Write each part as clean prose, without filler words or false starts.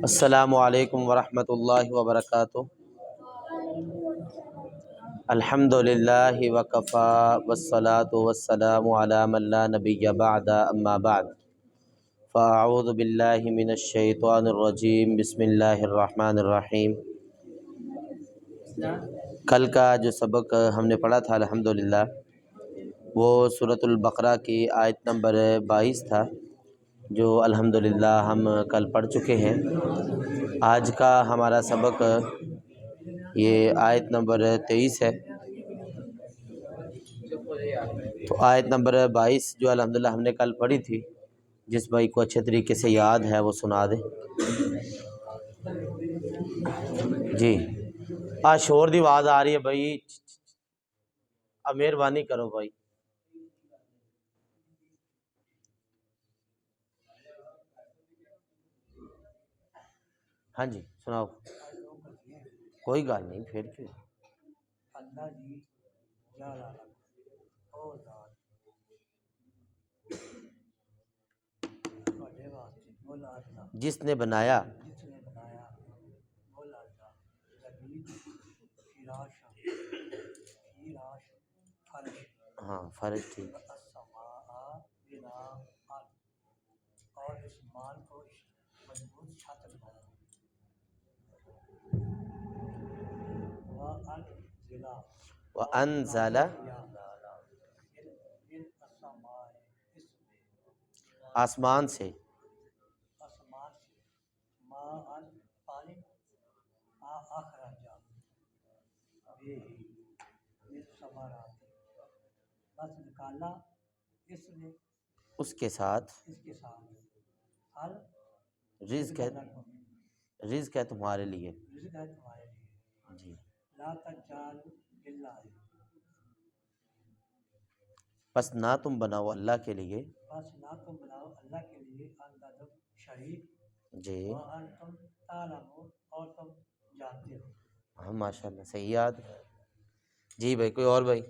السلام علیکم ورحمۃ اللہ وبرکاتہ۔ الحمد للہ وکفا والصلاة والسلام علی من لا نبی بعد اما بعد فاعوذ باللہ من الشیطان الرجیم بسم اللہ الرحمن الرحیم۔ کل کا جو سبق ہم نے پڑھا تھا الحمدللہ وہ سورۃ البقرہ کی آیت نمبر 22 تھا، جو الحمدللہ ہم کل پڑھ چکے ہیں۔ آج کا ہمارا سبق یہ آیت نمبر 23 ہے۔ تو آیت نمبر 22 جو الحمدللہ ہم نے کل پڑھی تھی، جس بھائی کو اچھے طریقے سے یاد ہے وہ سنا دے جی۔ شور دی آواز آ رہی ہے بھائی، اب مہربانی کرو بھائی۔ ہاں جی سناؤ، کوئی گل نہیں پھر کیوں۔ جس نے بنایا ہاں فرش ٹھیک، اور اسمان کو مضبوط چھت بنایا، وَأَنزَلَ آسمان سے ماءً پانی، اخرجا به من ثمرات، بس نکالا اس نے اس کے ساتھ پھل، رزق ہے تمہارے لیے رزق ہے تمہارے لیے جی۔ لا تجعلوا للہ، پس نہ تم بناؤ اللہ کے لیے، بس نہ تم بناؤ اللہ کے لیے انداز شریک جی وانتم تعلمون، اور تم جانتے ہو۔ ہاں ماشاء اللہ صحیح یاد ہے جی بھائی۔ کوئی اور بھائی؟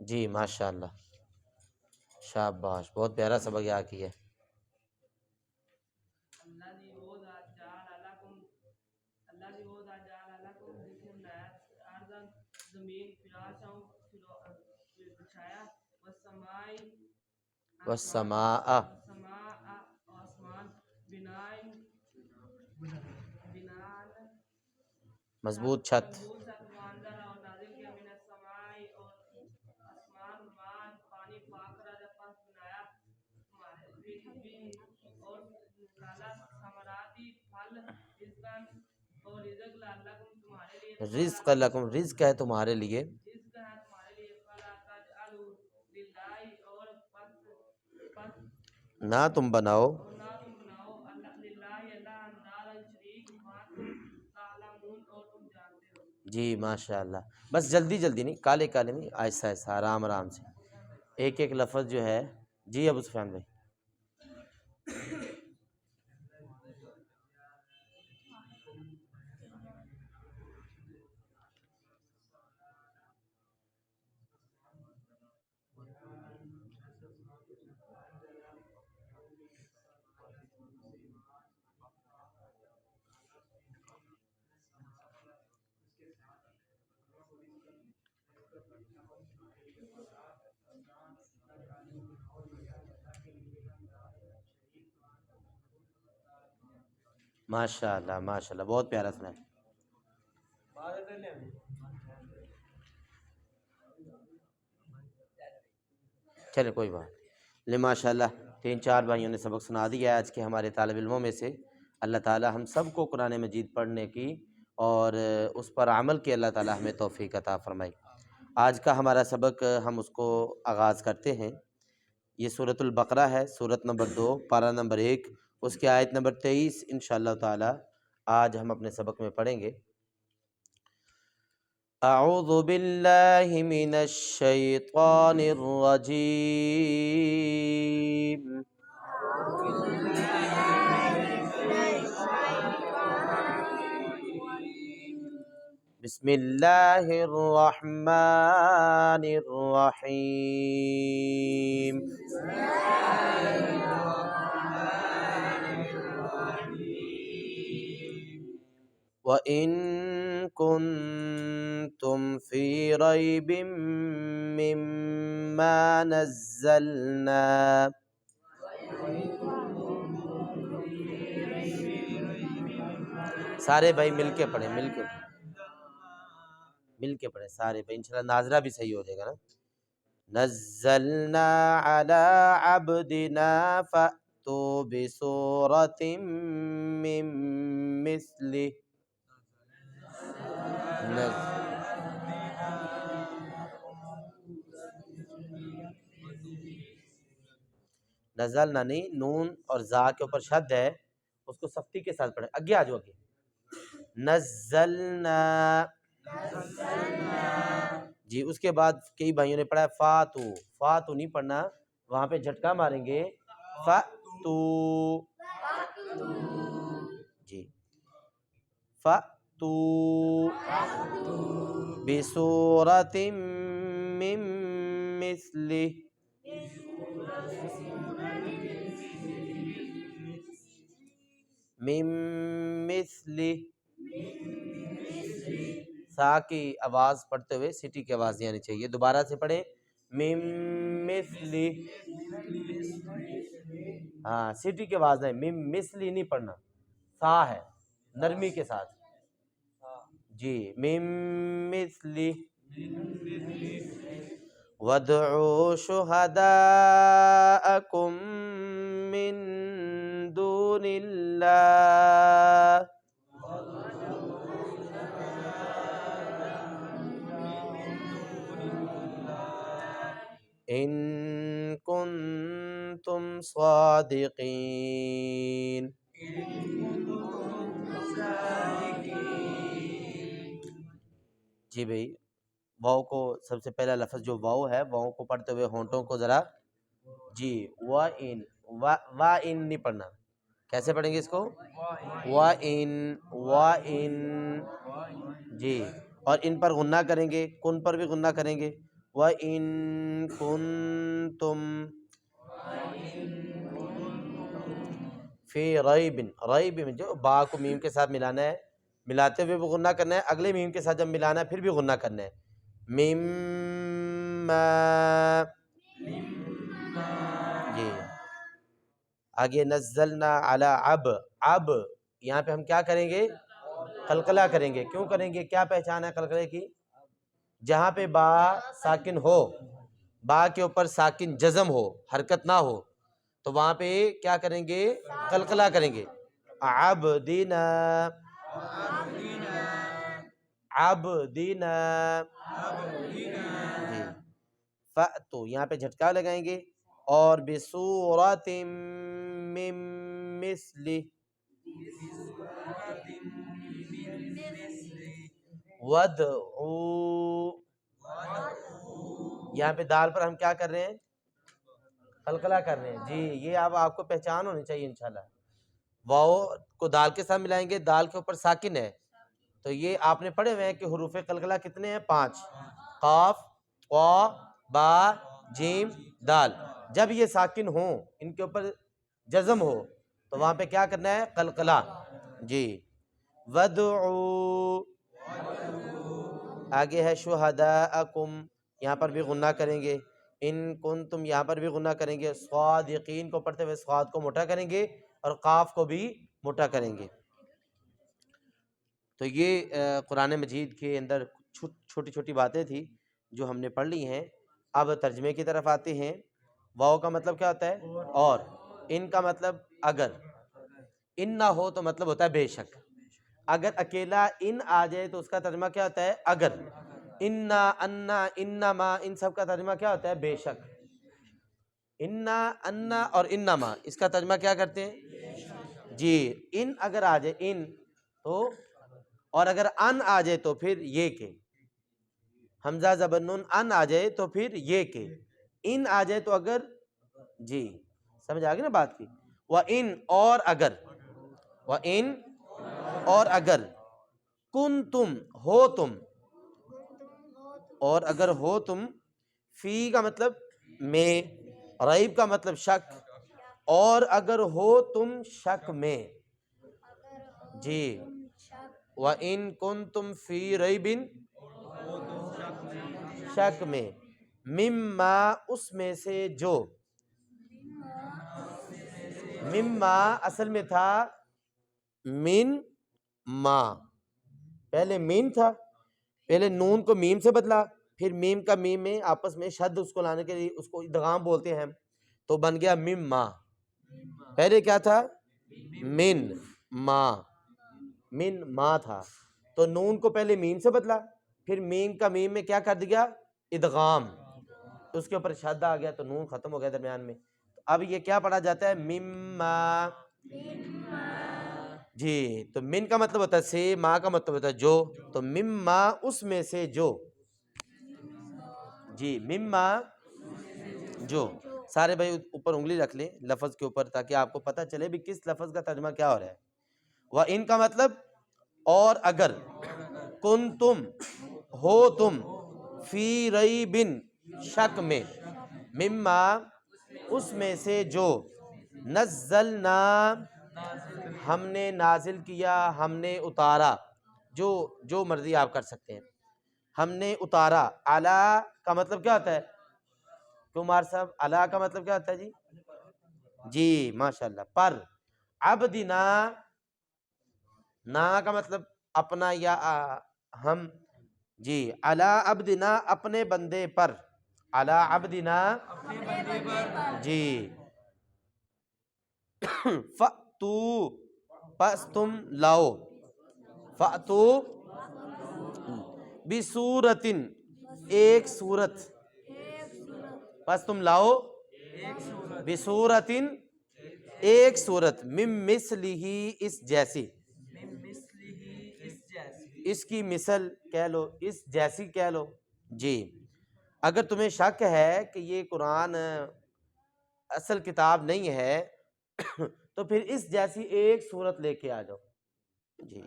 جی ماشاء اللہ، شاباش، بہت پیارا سبق یاد کیا ہے۔ والسماء مضبوط چھت، رزق لکم، رزق ہے تمہارے لیے، نہ تم بناؤ جی ماشاء اللہ۔ بس جلدی جلدی نہیں، کالے کالے نہیں، آہستہ آہستہ، آرام آرام سے، ایک ایک لفظ جو ہے۔ جی ابو سفیان بھائی۔ ماشاء اللہ ماشاء اللہ، بہت پیارا سنا ہے۔ چلے کوئی بات نہیں، ماشاء اللہ 3-4 بھائیوں نے سبق سنا دیا ہے آج کے ہمارے طالب علموں میں سے۔ اللہ تعالی ہم سب کو قرآن مجید پڑھنے کی اور اس پر عمل کی اللہ تعالی ہمیں توفیق عطا فرمائے۔ آج کا ہمارا سبق ہم اس کو آغاز کرتے ہیں۔ یہ سورۃ البقرہ ہے، سورت نمبر 2، پارہ نمبر 1، اس کی آیت نمبر 23 انشاءاللہ تعالی آج ہم اپنے سبق میں پڑھیں گے۔ اعوذ باللہ من الشیطان الرجیم، بسم اللہ الرحمن الرحیم۔ وَإِن كُنتُمْ فِي رَيْبٍ مِّمَّا نَزَّلْنَا، سارے بھائی مل کے پڑھیں، مل کے پڑھیں سارے بھائی، انشاءاللہ ناظرہ بھی صحیح ہو جائے گا نا۔ نزلنا على عبدنا فأتوا بسورة من مثله، نزلنا نہیں، نون اور زا کے اوپر شد ہے، اس کو سختی کے ساتھ پڑھیں، آگے آ جاؤ آگے۔ نزلنا جی، اس کے بعد کئی بھائیوں نے پڑھا ہے فاتو، فاتو نہیں پڑھنا، وہاں پہ جھٹکا ماریں گے، فاتو جی، فاتو بسورۃ من مثلہ، من مثلہ، سا کی آواز پڑھتے ہوئے سٹی کی آواز نہیں آنی چاہیے، دوبارہ سے پڑھیں، من مثلہ، ہاں سٹی کی آواز نہیں، من مثلہ نہیں پڑھنا، سا ہے نرمی کے ساتھ جی، من مثلہ، وَادْعُوا شُهَدَاءَكُم مِّن دُونِ اللَّهِ، إِن كُنتُمْ صَادِقِينَ۔ جی بھائی، واؤ کو سب سے پہلا لفظ جو واؤ ہے، واؤ کو پڑھتے ہوئے ہونٹوں کو ذرا جی، وَإِن، وَإِن نہیں پڑھنا، کیسے پڑھیں گے اس کو؟ وَإِن، وَإِن جی، اور ان پر غنہ کریں گے، کن پر بھی غنہ کریں گے، وَإِن كُنتُمْ فی ریب، ریب میں جو با کو میم کے ساتھ ملانا ہے، ملاتے ہوئے بھی غنہ کرنا ہے، اگلے میم کے ساتھ جب ملانا ہے پھر بھی غنہ کرنا ہے، مما جی، آگے نزلنا علی اب یہاں پہ ہم کیا کریں گے؟ قلقلہ کریں گے، کیوں کریں گے؟ کیا پہچان ہے قلقلے کی؟ جہاں پہ با ساکن ہو، با کے اوپر ساکن جزم ہو، حرکت نہ ہو، تو وہاں پہ کیا کریں گے؟ قلقلہ کریں گے، عبدنا، عبدنا جی، فأتو یہاں پہ جھٹکا لگائیں گے، اور بسورۃ من مثلہ، وَادْعُوا یہاں پہ دال پر ہم کیا کر رہے ہیں؟ قلقلہ کر رہے ہیں جی، یہ اب آپ کو پہچان ہونی چاہیے انشاءاللہ۔ واؤ کو دال کے ساتھ ملائیں گے، دال کے اوپر ساکن ہے، تو یہ آپ نے پڑھے ہوئے ہیں کہ حروف قلقلہ کتنے ہیں؟ 5، قاف، قا، با، جیم، دال، جب یہ ساکن ہوں، ان کے اوپر جزم ہو، تو وہاں پہ کیا کرنا ہے؟ قلقلہ جی، وَادْعُوا آگے ہے شہداءکم، یہاں پر بھی غنہ کریں گے، ان کنتم یہاں پر بھی غنہ کریں گے، صادقین کو پڑھتے ہوئے صاد کو موٹا کریں گے اور قاف کو بھی موٹا کریں گے۔ تو یہ قرآن مجید کے اندر چھوٹی چھوٹی باتیں تھی جو ہم نے پڑھ لی ہیں۔ اب ترجمے کی طرف آتے ہیں۔ واؤ کا مطلب کیا ہوتا ہے؟ اور، ان کا مطلب اگر، ان نہ ہو تو مطلب ہوتا ہے بے شک، اگر اکیلا ان آ جائے تو اس کا ترجمہ کیا ہوتا ہے؟ اگر، انا، انا، انما، ان سب کا ترجمہ کیا ہوتا ہے؟ بے شک۔ انا انا اور انما اس کا ترجمہ کیا کرتے ہیں جی ان اگر آ جائے ان تو، اور اگر ان آ جائے تو پھر یہ کہ، حمزہ زبر نون ان آ جائے تو پھر یہ کہ، ان آ جائے تو اگر، جی سمجھ آ گئی نا بات کی. وَإِن اور اگر، وَإِن اور اگر، کن تم ہو تم، اور اگر ہو تم، فی کا مطلب میں، ریب کا مطلب شک، اور اگر ہو تم شک میں، جی وَإِن كُنتُمْ فِي رَيْبٍ شک میں، مما اس میں سے جو، مما اصل میں تھا من ما، پہلے مین تھا، پہلے نون کو میم سے بدلا، پھر میم کا میم میں آپس میں شد اس کو لانے کے لیے اس کو ادغام بولتے ہیں ہم، تو بن گیا مم ما. پہلے کیا تھا من ما، من ما تھا، تو نون کو پہلے میم سے بدلا، پھر میم کا میم میں کیا کر دیا ادغام، اس کے اوپر شد آ گیا تو نون ختم ہو گیا درمیان میں. اب یہ کیا پڑھا جاتا ہے مما، جی تو من کا مطلب ہوتا ہے سے، ما کا مطلب ہوتا ہے جو، تو مما اس میں سے جو، جی مما جو. سارے بھائی اوپر انگلی رکھ لیں لفظ کے اوپر تاکہ آپ کو پتہ چلے بھی کس لفظ کا ترجمہ کیا ہو رہا ہے. وَإِن کا مطلب اور اگر، کن تم ہو تم، فی ریبن شک میں، مما اس میں سے جو، نزلنا ہم نے نازل کیا، ہم نے اتارا، جو مرضی آپ کر سکتے ہیں، ہم نے اتارا. علی کا مطلب کیا ہوتا ہے کمار صاحب، علی کا مطلب کیا ہوتا ہے جی؟ جی ماشاءاللہ پر. عبدنا نا کا مطلب اپنا یا ہم، جی علی عبدنا اپنے بندے پر، علی عبدنا جی. فَأْتُو پس تم لاؤ، فَأْتُو بِصُورَةٍ ایک صورت، پس تم لاؤ بِصُورَةٍ ایک صورت، مِن مِثْلِهِ اس جیسی، اس کی مثل کہہ لو، اس جیسی کہہ لو. جی اگر تمہیں شک ہے کہ یہ قرآن اصل کتاب نہیں ہے تو پھر اس جیسی ایک صورت لے کے آ جاؤ. جی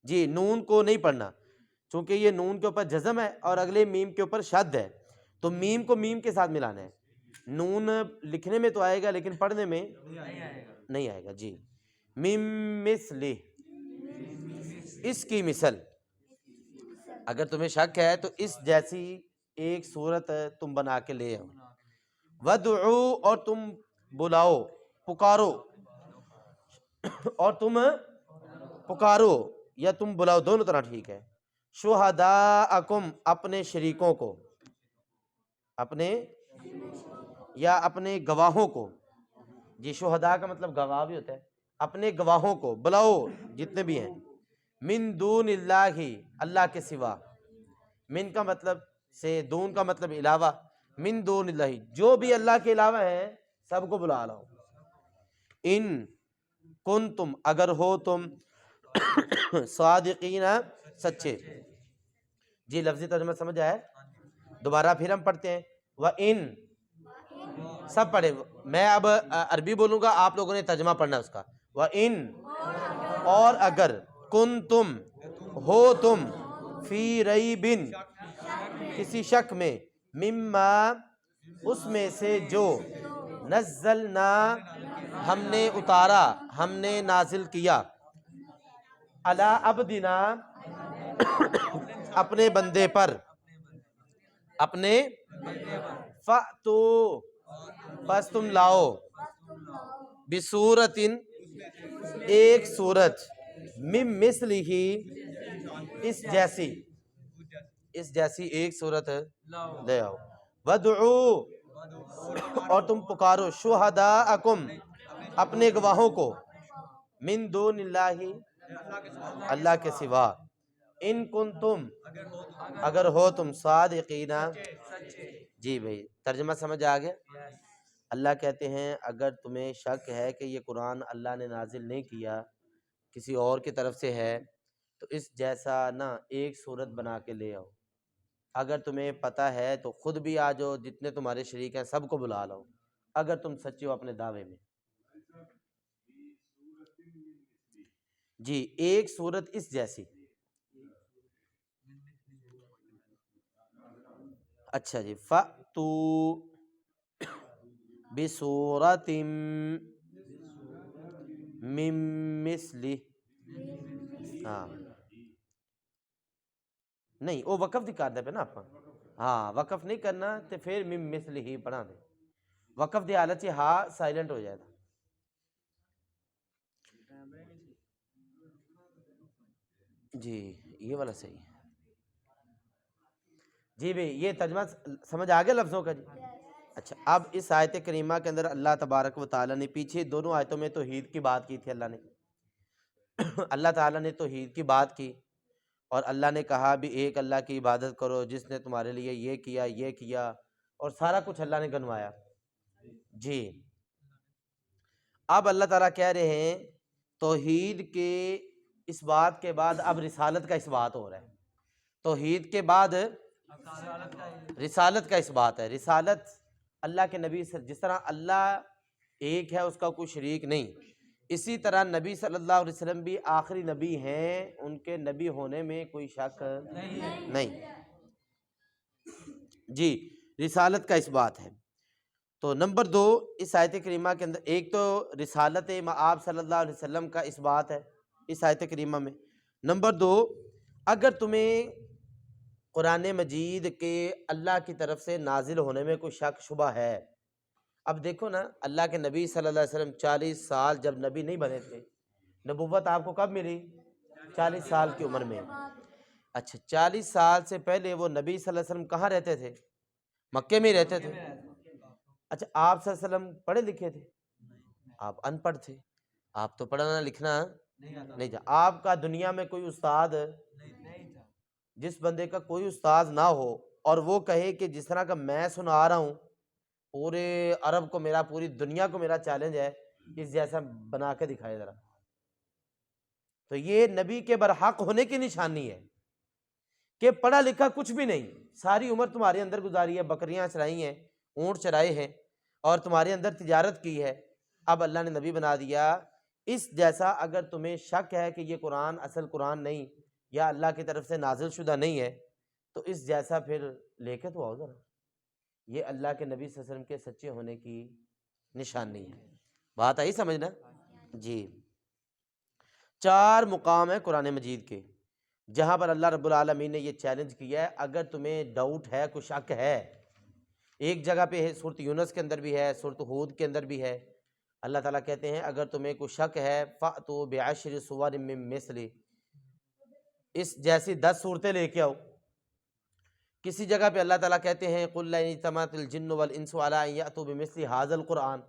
جی نون کو نہیں پڑھنا چونکہ یہ نون کے اوپر جزم ہے اور اگلے میم کے اوپر شد ہے، تو میم کو میم کے ساتھ ملانا ہے. نون لکھنے میں تو آئے گا لیکن پڑھنے میں نہیں آئے گا. جی مم مثلہ اس کی مثل، اگر تمہیں شک ہے تو اس جیسی ایک صورت تم بنا کے لے آؤ. وَدْعُو اور تم بلاؤ، پکارو، اور تم پکارو یا تم بلاؤ دونوں طرح ٹھیک ہے. شہداءکم اپنے شریکوں کو، اپنے یا اپنے گواہوں کو، جی شہداء کا مطلب گواہ بھی ہوتا ہے، اپنے گواہوں کو بلاؤ جتنے بھی ہیں. من دون اللہ اللہ کے سوا، من کا مطلب سے، دون کا مطلب علاوہ، من دون اللہ جو بھی اللہ کے علاوہ ہیں سب کو بلا لاؤ. ان کنتم اگر ہو تم، صادقین سچے. جی لفظی ترجمہ سمجھ آیا؟ دوبارہ پھر ہم پڑھتے ہیں. وَإِن سب پڑھے، میں اب عربی بولوں گا آپ لوگوں نے ترجمہ پڑھنا اس کا. وَإِن اور اگر، کنتم ہو تم، فی ریبن کسی شک میں، مما اس میں سے جو، نزلنا ہم نے اتارا، ہم نے نازل کیا، علی عبدنا اپنے بندے پر، اپنے. فَأْتُو بس تم لاؤ، بِصُورَةٍ ایک صورت، مِن مِثْلِهِ اس جیسی، اس جیسی ایک صورت لے آؤ. وَدْعُو اور تم پکارو، شہداءکم اپنے گواہوں کو، من دون اللہ اللہ کے سوا، ان کنتم اگر ہو تم، صادقین جی بھائی ترجمہ سمجھ آ گیا؟ اللہ کہتے ہیں اگر تمہیں شک ہے کہ یہ قرآن اللہ نے نازل نہیں کیا کسی اور کی طرف سے ہے تو اس جیسا نا ایک صورت بنا کے لے آؤ، اگر تمہیں پتہ ہے تو خود بھی آ جاؤ، جتنے تمہارے شریک ہیں سب کو بلا لاؤ اگر تم سچے ہو اپنے دعوے میں۔ جی ایک صورت اس جیسی، اچھا جی فَأْتُوا بِسُورَةٍ مِّن مِّثْلِهِ، ہاں نہیں وہ وقف دی کر دے پہ نا آپ، ہاں وقف نہیں کرنا تو پھر من مثلہ پڑھا دے، وقف دی حالت سے ہاں سائلنٹ ہو جائے گا۔ جی یہ والا صحیح ہے جی بھائی، یہ ترجمہ سمجھ آ گیا لفظوں کا جی؟ اچھا اب اس آیت کریمہ کے اندر اللہ تبارک و تعالیٰ نے پیچھے دونوں آیتوں میں توحید کی بات کی تھی، اللہ نے اللہ تعالیٰ نے توحید کی بات کی اور اللہ نے کہا بھی ایک اللہ کی عبادت کرو جس نے تمہارے لیے یہ کیا اور سارا کچھ اللہ نے گنوایا جی۔ اب اللہ تعالیٰ کہہ رہے ہیں توحید کے اس بات کے بعد اب رسالت کا اس بات ہو رہا ہے، توحید کے بعد رسالت کا اس بات ہے۔ رسالت اللہ کے نبی سے، جس طرح اللہ ایک ہے اس کا کوئی شریک نہیں، اسی طرح نبی صلی اللہ علیہ وسلم بھی آخری نبی ہیں، ان کے نبی ہونے میں کوئی شک نہیں جی۔ رسالت کا اس بات ہے۔ تو نمبر دو اس آیت کریمہ کے اندر ایک تو رسالت آپ صلی اللہ علیہ وسلم کا اس بات ہے اس آیت کریمہ میں۔ نمبر دو اگر تمہیں قرآن مجید کے اللہ کی طرف سے نازل ہونے میں کوئی شک شبہ ہے، اب دیکھو نا اللہ کے نبی صلی اللہ علیہ وسلم 40 سال جب نبی نہیں بنے تھے، نبوت آپ کو کب ملی؟ 40 سال کی عمر میں۔ اچھا 40 سال سے پہلے وہ نبی صلی اللہ علیہ وسلم کہاں رہتے تھے؟ مکے میں ہی رہتے تھے۔ اچھا آپ صلی اللہ علیہ وسلم پڑھے لکھے تھے؟ آپ ان پڑھ تھے، آپ تو پڑھنا لکھنا نہیں تھا، آپ کا دنیا میں کوئی استاد، جس بندے کا کوئی استاد نہ ہو اور وہ کہے کہ جس طرح کا میں سنا رہا ہوں پورے عرب کو میرا، پوری دنیا کو میرا چیلنج ہے اس جیسا بنا کے دکھائے ذرا، تو یہ نبی کے برحق ہونے کی نشانی ہے کہ پڑھا لکھا کچھ بھی نہیں، ساری عمر تمہارے اندر گزاری ہے، بکریاں چرائی ہیں، اونٹ چرائے ہیں اور تمہارے اندر تجارت کی ہے، اب اللہ نے نبی بنا دیا۔ اس جیسا اگر تمہیں شک ہے کہ یہ قرآن اصل قرآن نہیں یا اللہ کی طرف سے نازل شدہ نہیں ہے تو اس جیسا پھر لے کے تو آؤ ذرا، یہ اللہ کے نبی صلی اللہ علیہ وسلم کے سچے ہونے کی نشانی ہے۔ بات آئی سمجھنا جی۔ 4 مقام ہے قرآن مجید کے جہاں پر اللہ رب العالمین نے یہ چیلنج کیا ہے اگر تمہیں ڈاؤٹ ہے، کوئی شک ہے۔ ایک جگہ پہ ہے سورۃ یونس کے اندر بھی ہے، سورۃ ہود کے اندر بھی ہے، اللہ تعالیٰ کہتے ہیں اگر تمہیں کوئی شک ہے فَأْتُوا بِعَشْرِ سُوَرٍ مِّن مِّثْلِهِ، اس جیسی 10 صورتیں لے کے آؤ۔ کسی جگہ پہ اللہ تعالیٰ کہتے ہیں قُلْ لَئِنِ اجْتَمَعَتِ الْجِنُّ وَالْإِنسُ عَلَىٰ أَن يَأْتُوا بِمِثْلِ هَٰذَا الْقُرْآنِ،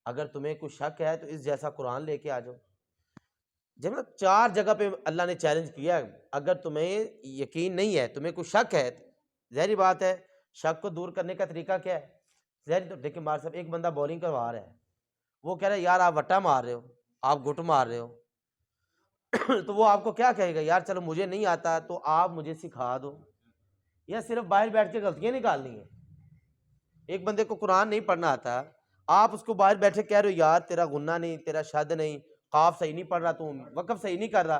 اگر تمہیں کوئی شک ہے تو اس جیسا قرآن لے کے آ جاؤ۔ جب 4 جگہ پہ اللہ نے چیلنج کیا ہے، اگر تمہیں یقین نہیں ہے، تمہیں کوئی شک ہے، ظاہری بات ہے شک کو دور کرنے کا طریقہ کیا ہے؟ ظاہری تو دیکھیں مار صاحب، ایک بندہ بولنگ کروا رہا ہے، وہ کہہ رہا ہے یار آپ وٹا مار رہے ہو، آپ گٹ مار رہے ہو تو وہ آپ کو کیا کہے گا؟ یار چلو مجھے نہیں آتا تو آپ مجھے سکھا دو، یا صرف باہر بیٹھ کے غلطیاں نکالنی ہیں؟ ایک بندے کو قرآن نہیں پڑھنا آتا، آپ اس کو باہر بیٹھے کہہ رہے ہو یار تیرا غنہ نہیں، تیرا شد نہیں، قاف صحیح نہیں پڑھ رہا، تو وقف صحیح نہیں کر رہا،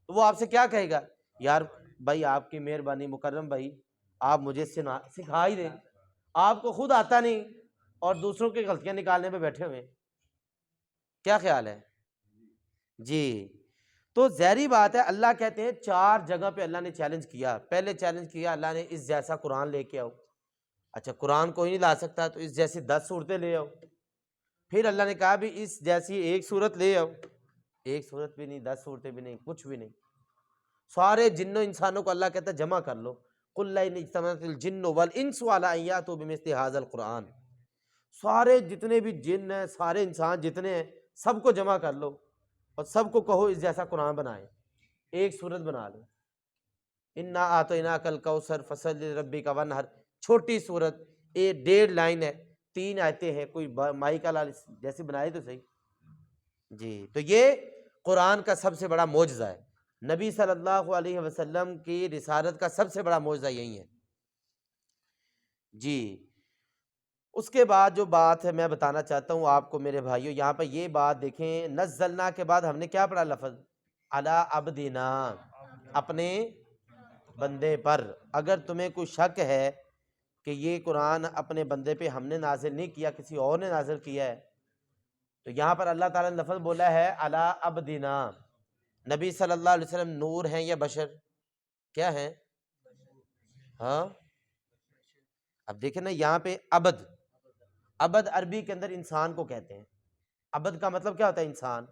تو وہ آپ سے کیا کہے گا؟ یار بھائی آپ کی مہربانی مکرم بھائی آپ مجھے سکھا ہی دیں، آپ کو خود آتا نہیں اور دوسروں کی غلطیاں نکالنے پہ بیٹھے ہوئے، کیا خیال ہے جی؟ تو ظاہری بات ہے اللہ کہتے ہیں 4 جگہ پہ اللہ نے چیلنج کیا۔ پہلے چیلنج کیا اللہ نے اس جیسا قرآن لے کے آؤ، اچھا قرآن کوئی نہیں لا سکتا تو اس جیسی 10 صورتیں لے آؤ۔ پھر اللہ نے کہا بھی اس جیسی ایک صورت لے آؤ، ایک صورت بھی نہیں، 10 صورتیں بھی نہیں، کچھ بھی نہیں۔ سارے جنوں انسانوں کو اللہ کہتا ہے جمع کر لو، قُلْ لَئِنِ اجْتَمَعَتِ الْجِنُّ وَالْإِنسُ عَلَىٰ أَن يَأْتُوا بِمِثْلِ هَٰذَا الْقُرْآنِ، سارے جتنے بھی جن ہیں، سارے انسان جتنے ہیں، سب کو جمع کر لو اور سب کو کہو اس جیسا قرآن بنائیں، ایک صورت بنا لو۔ اِنَّا أَعْطَيْنَاكَ الْكَوْثَرَ فَصَلِّ لِرَبِّكَ وَانْحَرْ، چھوٹی صورت ایک 1.5 لائن ہے، 3 آیتیں ہیں، کوئی مائی کا لال جیسے بنائے تو صحیح جی۔ تو یہ قرآن کا سب سے بڑا معجزہ ہے، نبی صلی اللہ علیہ وسلم کی رسالت کا سب سے بڑا معجزہ یہی ہے جی۔ اس کے بعد جو بات ہے میں بتانا چاہتا ہوں آپ کو میرے بھائیوں، یہاں پہ یہ بات دیکھیں، نزلنا کے بعد ہم نے کیا پڑھا لفظ؟ علی عبدنا، اپنے بندے پر۔ اگر تمہیں کوئی شک ہے کہ یہ قرآن اپنے بندے پہ ہم نے نازل نہیں کیا، کسی اور نے نازل کیا ہے، تو یہاں پر اللہ تعالیٰ نے لفظ بولا ہے علی عبدنا۔ نبی صلی اللہ علیہ وسلم نور ہیں یا بشر؟ کیا ہیں؟ ہاں، اب دیکھیں نا یہاں پہ عبد، عبد عربی کے اندر انسان کو کہتے ہیں۔ عبد کا مطلب کیا ہوتا ہے؟ انسان۔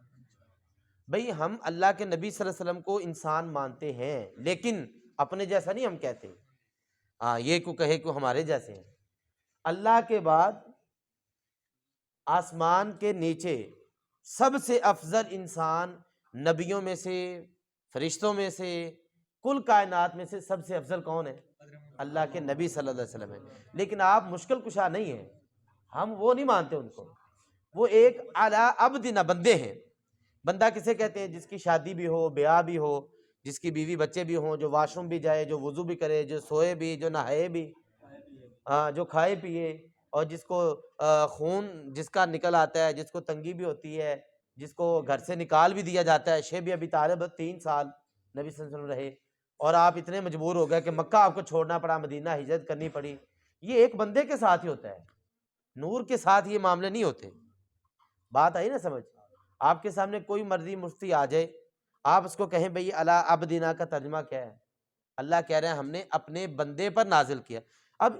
بھئی ہم اللہ کے نبی صلی اللہ علیہ وسلم کو انسان مانتے ہیں، لیکن اپنے جیسا نہیں ہم کہتے۔ ہاں، یہ کو کہے کہ ہمارے جیسے ہیں۔ اللہ کے بعد آسمان کے نیچے سب سے افضل انسان، نبیوں میں سے، فرشتوں میں سے، کل کائنات میں سے سب سے افضل کون ہے؟ اللہ کے نبی صلی اللہ علیہ وسلم ہے۔ لیکن آپ مشکل کشا نہیں ہیں، ہم وہ نہیں مانتے ان کو۔ وہ ایک اعلیٰ عبدنا، بندے ہیں۔ بندہ کسے کہتے ہیں؟ جس کی شادی بھی ہو، بیاہ بھی ہو، جس کی بیوی بچے بھی ہوں، جو واش روم بھی جائے، جو وضو بھی کرے، جو سوئے بھی، جو نہائے بھی، جو کھائے پیے، اور جس کو خون جس کا نکل آتا ہے، جس کو تنگی بھی ہوتی ہے، جس کو گھر سے نکال بھی دیا جاتا ہے۔ شیخ ابی طالب 3 سال نبی صلی اللہ علیہ وسلم رہے، اور آپ اتنے مجبور ہو گئے کہ مکہ آپ کو چھوڑنا پڑا، مدینہ ہجرت کرنی پڑی۔ یہ ایک بندے کے ساتھ ہی ہوتا ہے، نور کے ساتھ یہ معاملے نہیں ہوتے۔ بات آئی نا سمجھ؟ آپ کے سامنے کوئی مرضی مفتی آ جائے، آپ اس کو کہیں بھئی علی عبدنا کا ترجمہ کیا ہے؟ اللہ کہہ رہے ہیں ہم نے اپنے بندے پر نازل کیا۔ اب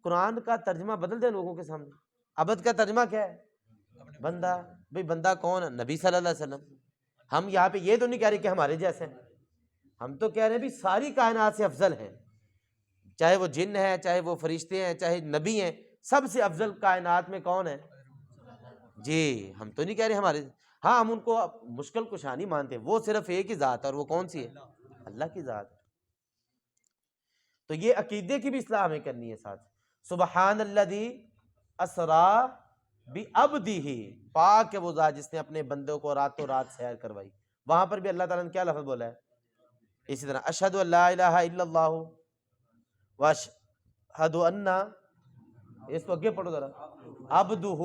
قرآن کا ترجمہ بدل دیں لوگوں کے سامنے، عبد کا ترجمہ کیا ہے؟ بندہ۔ بھئی بندہ کون ہے؟ نبی صلی اللہ علیہ وسلم۔ ہم یہاں پہ یہ تو نہیں کہہ رہے کہ ہمارے جیسے ہیں، ہم تو کہہ رہے ہیں بھی ساری کائنات سے افضل ہیں، چاہے وہ جن ہیں، چاہے وہ فرشتے ہیں، چاہے نبی ہیں، سب سے افضل کائنات میں کون ہے؟ جی، ہم تو نہیں کہہ رہے ہمارے، ہاں ہم ان کو مشکل کشا نہیں مانتے، وہ صرف ایک ہی ذات ہے، اور وہ کون سی ہے؟ اللہ کی ذات ہے۔ تو یہ عقیدے کی بھی اصلاح ہمیں کرنی ہے ساتھ۔ سبحان الذی اسریٰ بعبدہ، پاک ہے وہ ذات جس نے اپنے بندوں کو راتوں رات سیر کروائی۔ وہاں پر بھی اللہ تعالیٰ نے کیا لفظ بولا ہے؟ اسی طرح اشہد ان لا الہ الا اللہ واشہد ان، اس کو آگے پڑھو ذرا، عبدہ،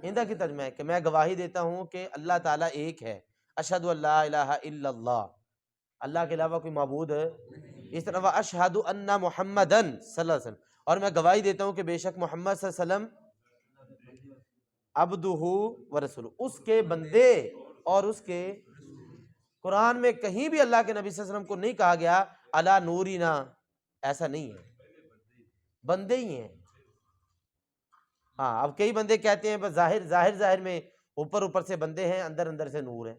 اندہ کی ترجمہ ہے کہ میں گواہی دیتا ہوں کہ اللہ تعالیٰ ایک ہے۔ اشہد ان لا الہ الا اللہ، اللہ کے علاوہ کوئی معبود ہے۔ اس طرح اشہد ان محمدن صلی اللہ علیہ وسلم، اور میں گواہی دیتا ہوں کہ بے شک محمد صلی اللہ علیہ وسلم عبدہ ورسولہ، اس کے بندے اور اس کے۔ قرآن میں کہیں بھی اللہ کے نبی صلی اللہ علیہ وسلم کو نہیں کہا گیا علی نورنا، ایسا نہیں ہے، بندے ہی ہیں۔ ہاں، اب کئی بندے کہتے ہیں بس ظاہر میں اوپر سے بندے ہیں، اندر سے نور ہے۔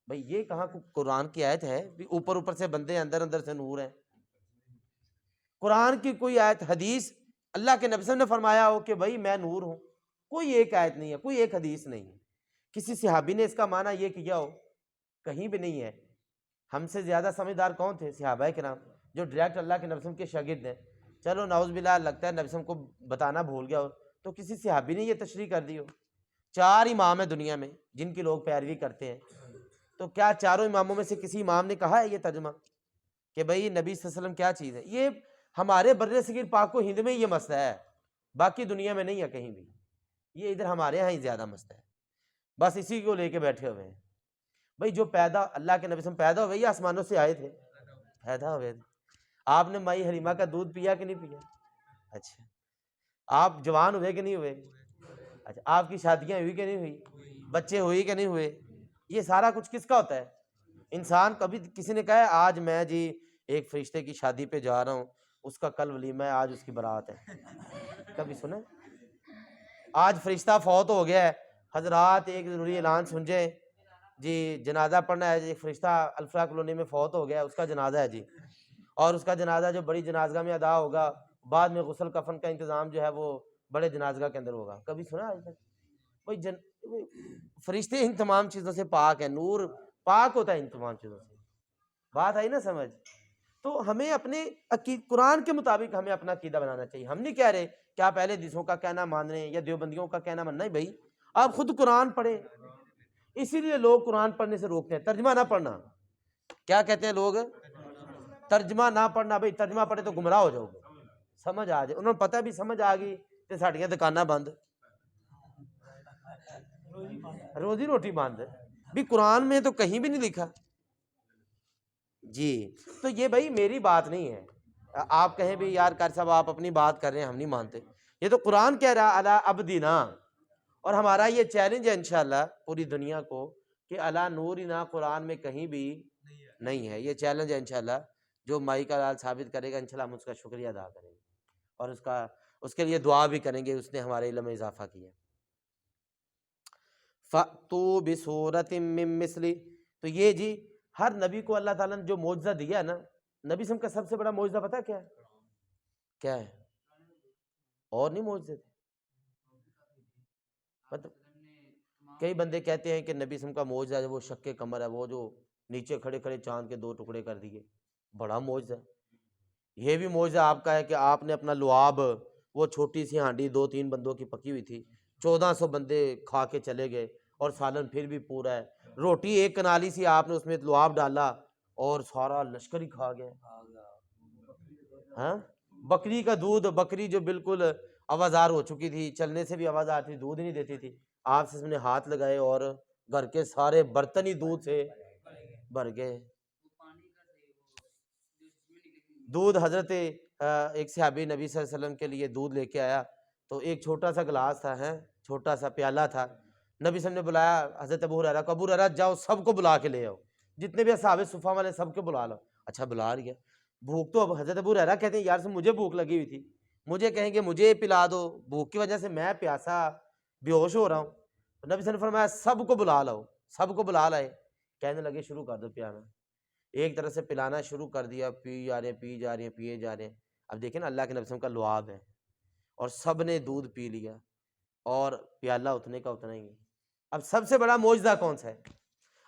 بھئی یہ کہاں قرآن کی آیت ہے بھی اوپر سے بندے ہیں، اندر سے نور ہے؟ قرآن کی کوئی آیت، حدیث، اللہ کے نبی صلی اللہ علیہ وسلم نے فرمایا ہو کہ بھئی میں نور ہوں، کوئی ایک آیت نہیں ہے، کوئی ایک حدیث نہیں ہے، کسی صحابی نے اس کا معنی یہ کیا ہو، کہیں بھی نہیں ہے۔ ہم سے زیادہ سمجھدار کون تھے؟ صحابہ کرام، جو ڈائریکٹ اللہ کے نبی صلی اللہ علیہ وسلم کے شاگرد ہیں۔ چلو نعوذ باللہ لگتا ہے نبی صلی اللہ علیہ وسلم کو بتانا بھول گیا ہو، تو کسی صحابی نے یہ تشریح کر دی ہو؟ 4 امام ہیں دنیا میں جن کی لوگ پیروی کرتے ہیں، تو کیا چاروں اماموں میں سے کسی امام نے کہا ہے یہ ترجمہ کہ بھئی نبی صلی اللہ علیہ وسلم کیا چیز ہے؟ یہ ہمارے بر صغیر پاک و ہند میں یہ مسئلہ ہے، باقی دنیا میں نہیں ہے کہیں بھی، یہ ادھر ہمارے یہاں ہی زیادہ مسئلہ ہے، بس اسی کو لے کے بیٹھے ہوئے ہیں۔ بھئی جو پیدا اللہ کے نبی صلی اللہ علیہ وسلم پیدا ہوئے یا آسمانوں سے آئے تھے؟ پیدا ہوئے تھے۔ آپ نے مائی حلیمہ کا دودھ پیا کہ نہیں پیا؟ اچھا، آپ جوان ہوئے کہ نہیں ہوئے؟ اچھا، آپ کی شادیاں ہوئی کہ نہیں ہوئی؟ بچے ہوئی کہ نہیں ہوئے؟ یہ سارا کچھ کس کا ہوتا ہے؟ انسان۔ کبھی کسی نے کہا ہے آج میں جی ایک فرشتے کی شادی پہ جا رہا ہوں، اس کا کل ولیمہ ہے، آج اس کی برات ہے؟ کبھی سنا؟ آج فرشتہ فوت ہو گیا ہے، حضرات ایک ضروری اعلان سن جائیں جی، جنازہ پڑھنا ہے جی، فرشتہ الفرا کالونی میں فوت ہو گیا، اس کا جنازہ ہے جی، اور اس کا جنازہ جو بڑی جنازگاہ میں ادا ہوگا، بعد میں غسل کفن کا انتظام جو ہے وہ بڑے جنازگاہ کے اندر ہوگا۔ کبھی سنا آج تک؟ کوئی فرشتے ان تمام چیزوں سے پاک ہے، نور پاک ہوتا ہے ان تمام چیزوں سے۔ بات آئی نا سمجھ؟ تو ہمیں اپنے قرآن کے مطابق ہمیں اپنا عقیدہ بنانا چاہیے. ہم نہیں کہہ رہے کہ آپ اہل حدیثوں کا کہنا مان رہے ہیں یا دیوبندیوں کا کہنا مان. نہیں بھائی، آپ خود قرآن پڑھیں. اسی لیے لوگ قرآن پڑھنے سے روکتے ہیں. ترجمہ نہ پڑھنا، کیا کہتے ہیں لوگ؟ ترجمہ نہ پڑھنا. بھائی ترجمہ پڑھے تو گمراہ ہو جاؤ گے. سمجھ آ جائے، انہوں نے پتہ بھی سمجھ آ گئی تو ساڑیاں دکاناں بند، روزی روٹی بند. بھی قرآن میں تو کہیں بھی نہیں لکھا. جی تو یہ بھائی میری بات نہیں ہے. آپ کہیں بھی یار قاری صاحب آپ اپنی بات کر رہے ہیں، ہم نہیں مانتے. یہ تو قرآن کہہ رہا الا عبدنا، اور ہمارا یہ چیلنج ہے انشاءاللہ پوری دنیا کو کہ الا نورنا قرآن میں کہیں بھی نہیں ہے. یہ چیلنج ہے انشاءاللہ. جو مائی کا لال ثابت کرے گا انشاءاللہ ہم اس کا شکریہ ادا کریں گے اور اس کے لیے دعا بھی کریں گے، اس نے ہمارے علم میں اضافہ کیا. فَأْتُوا بِسُورَةٍ مِّن مِّثْلِهِ. تو یہ جی ہر نبی کو اللہ تعالیٰ نے جو معجزہ دیا ہے نا، نبی سم کا سب سے بڑا معجزہ پتہ کیا ہے؟ کیا ہے؟ اور نہیں معجزے تھے. مطلب کئی بندے کہتے ہیں کہ نبی سم کا معجزہ ہے وہ شق قمر ہے، وہ جو نیچے کھڑے کھڑے چاند کے 2 ٹکڑے کر دیے، بڑا معجزہ ہے. یہ بھی معجزہ آپ کا ہے کہ آپ نے اپنا لعاب، وہ چھوٹی سی ہانڈی 2-3 بندوں کی پکی ہوئی تھی، 1400 بندے کھا کے چلے گئے اور سالن پھر بھی پورا ہے. روٹی ایک کنالی سی آپ نے اس میں لعاب ڈالا اور سارا لشکر ہی کھا گیا. ہاں، بکری کا دودھ، بکری جو بالکل آوازار ہو چکی تھی، چلنے سے بھی آواز آتی تھی، دودھ نہیں دیتی تھی، آپ سے اس نے ہاتھ لگائے اور گھر کے سارے برتن ہی دودھ سے بھر گئے. دودھ حضرت ایک صحابی نبی صلی اللہ علیہ وسلم کے لیے دودھ لے کے آیا تو ایک چھوٹا سا گلاس تھا، چھوٹا سا پیالہ تھا. نبی صلی اللہ علیہ وسلم نے بلایا حضرت ابو ہریرہ کو، ابو ہریرہ جاؤ سب کو بلا کے لے آؤ، جتنے بھی اصحاب صفہ والے سب کو بلا لو. اچھا بلا رہی ہے. بھوک تو اب حضرت ابو ہریرہ کہتے ہیں یار سے مجھے بھوک لگی ہوئی تھی، مجھے کہیں گے مجھے پلا دو، بھوک کی وجہ سے میں پیاسا بے ہوش ہو رہا ہوں. نبی صلی اللہ علیہ وسلم نے فرمایا سب کو بلا لاؤ، سب کو بلا لائے. کہنے لگے شروع کر دو پلانا. ایک طرح سے پلانا شروع کر دیا، پی جا رہے ہیں پی جا رہے ہیں پیے جا رہے ہیں. اب دیکھیں نا اللہ کے نبی صلی اللہ علیہ وسلم کا لعاب ہے اور سب نے دودھ پی لیا اور پیالہ اتنے کا اتنا ہی ہے. اب سب سے بڑا معجزہ کون سا ہے؟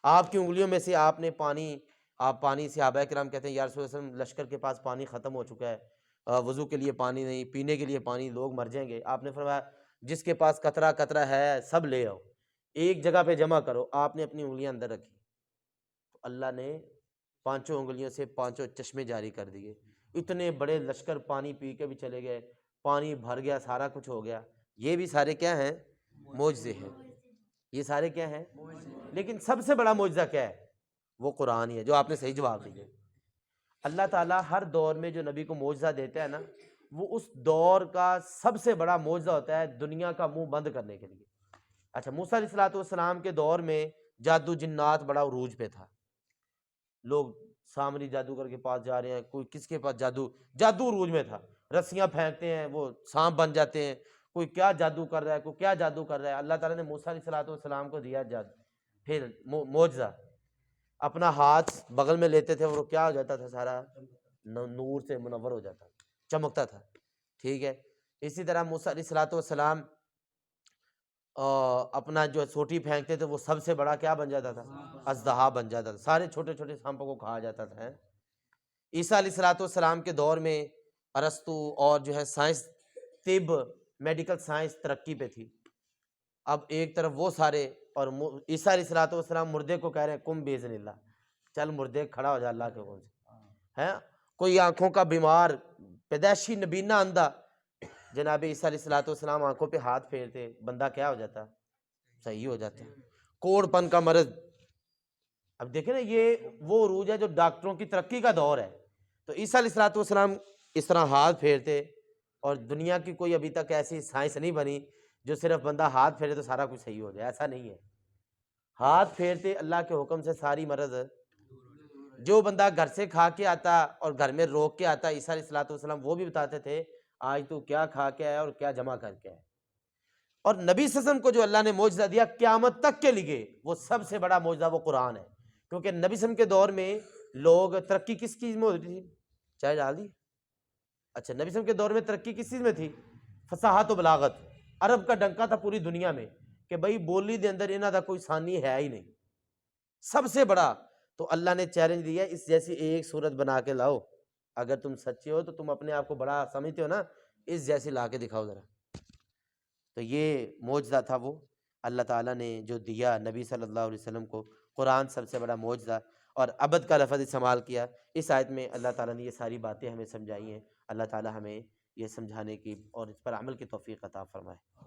آپ کی انگلیوں میں سے آپ نے پانی صحابہ کرام کہتے ہیں یا رسول اللہ صلی اللہ علیہ وسلم لشکر کے پاس پانی ختم ہو چکا ہے، وضو کے لیے پانی نہیں، پینے کے لیے پانی، لوگ مر جائیں گے. آپ نے فرمایا جس کے پاس قطرہ قطرہ ہے سب لے آؤ، ایک جگہ پہ جمع کرو. آپ نے اپنی انگلیاں اندر رکھی تو اللہ نے 5 انگلیوں سے 5 چشمے جاری کر دیے. اتنے بڑے لشکر پانی پی کے بھی چلے گئے، پانی بھر گیا، سارا کچھ ہو گیا. یہ بھی سارے کیا ہیں؟ معجزے ہیں. یہ سارے کیا ہیں؟ لیکن سب سے بڑا معجزہ کیا ہے؟ وہ قرآن ہی ہے، جو آپ نے صحیح جواب دیا. اللہ تعالیٰ ہر دور میں جو نبی کو معجزہ دیتا ہے نا، وہ اس دور کا سب سے بڑا معجزہ ہوتا ہے دنیا کا منہ بند کرنے کے لیے. اچھا موسیٰ علیہ السلام کے دور میں جادو جنات بڑا عروج پہ تھا. لوگ سامری جادوگر کے پاس جا رہے ہیں، کوئی کس کے پاس جادو عروج میں تھا. رسیاں پھینکتے ہیں وہ سانپ بن جاتے ہیں، کوئی کیا جادو کر رہا ہے، کوئی کیا جادو کر رہا ہے. اللہ تعالیٰ نے موسیٰ علیہ السلام کو دیا جادو. پھر معجزہ، اپنا ہاتھ بغل میں لیتے تھے اور وہ کیا ہو جاتا تھا، سارا نور سے منور ہو جاتا، چمکتا تھا. ٹھیک ہے. اسی طرح موسیٰ علیہ السلام اپنا جو سوٹی پھینکتے تھے وہ سب سے بڑا کیا بن جاتا تھا؟ اژدہا بن جاتا تھا، سارے چھوٹے چھوٹے سانپوں کو کھا جاتا تھا. عیسیٰ علیہ السلام کے دور میں ارسطو اور جو ہے سائنس، طب، میڈیکل سائنس ترقی پہ تھی. اب ایک طرف وہ سارے اور عیسیٰ علیہ السلام مردے کو کہہ رہے ہیں کم باذن اللہ، چل مردے کھڑا ہو جا اللہ کے حکم سے. ہے کوئی آنکھوں کا بیمار، پیدائشی نبینہ اندھا، جناب عیسیٰ علیہ السلام آنکھوں پہ ہاتھ پھیرتے، بندہ کیا ہو جاتا؟ صحیح ہو جاتا. کوڑ پن کا مرض. اب دیکھیں نا یہ وہ عروج ہے جو ڈاکٹروں کی ترقی کا دور ہے. تو عیسیٰ علیہ السلام اس طرح ہاتھ پھیرتے، اور دنیا کی کوئی ابھی تک ایسی سائنس نہیں بنی جو صرف بندہ ہاتھ پھیرے تو سارا کچھ صحیح ہو جائے. ایسا نہیں ہے. ہاتھ پھیرتے اللہ کے حکم سے ساری مرض. جو بندہ گھر سے کھا کے آتا اور گھر میں روک کے آتا، عیسیٰ علیہ السلام وہ بھی بتاتے تھے آج تو کیا کھا کے آیا اور کیا جمع کر کے آیا. اور نبی صلی اللہ علیہ وسلم کو جو اللہ نے معجزہ دیا قیامت تک کے لیے، وہ سب سے بڑا معجزہ وہ قرآن ہے. کیونکہ نبی صلی اللہ علیہ وسلم کے دور میں لوگ ترقی کس چیز میں ہوتی تھی؟ چائے ڈال دی. اچھا نبی صلی اللہ علیہ وسلم کے دور میں ترقی کس چیز میں تھی؟ فصاحت و بلاغت. عرب کا ڈنکا تھا پوری دنیا میں کہ بھائی بولی دے اندر انہاں دا کوئی ثانی ہے ہی نہیں. سب سے بڑا. تو اللہ نے چیلنج دیا اس جیسی ایک صورت بنا کے لاؤ اگر تم سچے ہو تو تم اپنے آپ کو بڑا سمجھتے ہو نا، اس جیسی لا کے دکھاؤ ذرا۔ تو یہ معجزہ تھا وہ اللہ تعالیٰ نے جو دیا نبی صلی اللہ علیہ وسلم کو، قرآن سب سے بڑا معجزہ، اور ابد کا لفظ استعمال کیا۔ اس آیت میں اللہ تعالیٰ نے یہ ساری باتیں ہمیں سمجھائی ہیں۔ اللہ تعالیٰ ہمیں یہ سمجھانے کی اور اس پر عمل کی توفیق عطا فرمائے۔